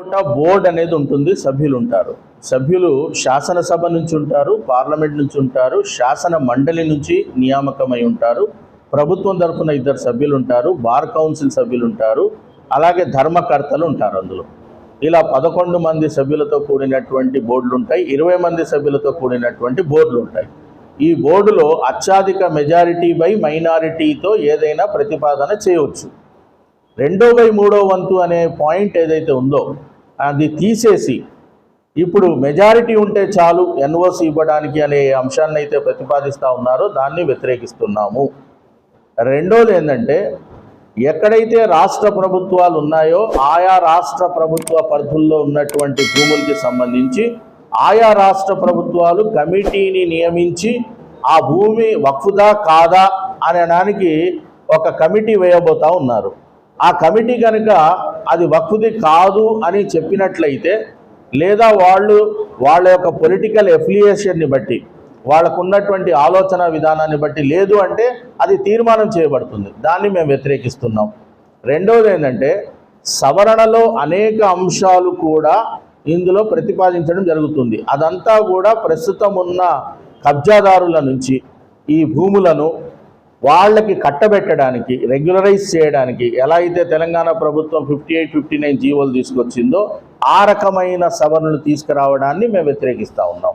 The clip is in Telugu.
చోట బోర్డు అనేది ఉంటుంది, సభ్యులు ఉంటారు. సభ్యులు శాసనసభ నుంచి ఉంటారు, పార్లమెంట్ నుంచి ఉంటారు, శాసన మండలి నుంచి నియామకమై ఉంటారు, ప్రభుత్వం తరఫున 2 సభ్యులు ఉంటారు, బార్ కౌన్సిల్ సభ్యులు ఉంటారు, అలాగే ధర్మకర్తలు ఉంటారు. అందులో ఇలా 11 మంది సభ్యులతో కూడినటువంటి బోర్డులు ఉంటాయి, 20 మంది సభ్యులతో కూడినటువంటి బోర్డులు ఉంటాయి. ఈ బోర్డులో అత్యధిక మెజారిటీ బై మైనారిటీతో ఏదైనా ప్రతిపాదన చేయవచ్చు. 2/3 వంతు అనే పాయింట్ ఏదైతే ఉందో అది తీసేసి ఇప్పుడు మెజారిటీ ఉంటే చాలు ఎన్ఓసి ఇవ్వడానికి అనే అంశాన్ని అయితే ప్రతిపాదిస్తూ ఉన్నారో దాన్ని వ్యతిరేకిస్తున్నాము. రెండోది ఏంటంటే, ఎక్కడైతే రాష్ట్ర ప్రభుత్వాలు ఉన్నాయో ఆయా రాష్ట్ర ప్రభుత్వ పరిధుల్లో ఉన్నటువంటి భూములకి సంబంధించి ఆయా రాష్ట్ర ప్రభుత్వాలు కమిటీని నియమించి ఆ భూమి వక్ఫుదా కాదా అనడానికి ఒక కమిటీ వేయబోతూ ఉన్నారు. ఆ కమిటీ కనుక అది వక్ఫుది కాదు అని చెప్పినట్లయితే, లేదా వాళ్ళ యొక్క పొలిటికల్ ఎఫిలియేషన్ని బట్టి, వాళ్ళకు ఉన్నటువంటి ఆలోచన విధానాన్ని బట్టి లేదు అంటే అది తీర్మానం చేయబడుతుంది. దాన్ని మేము వ్యతిరేకిస్తున్నాం. రెండవది ఏంటంటే, సవరణలో అనేక అంశాలు కూడా ఇందులో ప్రతిపాదించడం జరుగుతుంది. అదంతా కూడా ప్రస్తుతం ఉన్న కబ్జాదారుల నుంచి ఈ భూములను వాళ్ళకి కట్టబెట్టడానికి, రెగ్యులరైజ్ చేయడానికి ఎలా అయితే తెలంగాణ ప్రభుత్వం 58, 59 జీవోలు తీసుకొచ్చిందో ఆ రకమైన సవరణలు తీసుకురావడాన్ని మేము వ్యతిరేకిస్తూ ఉన్నాం.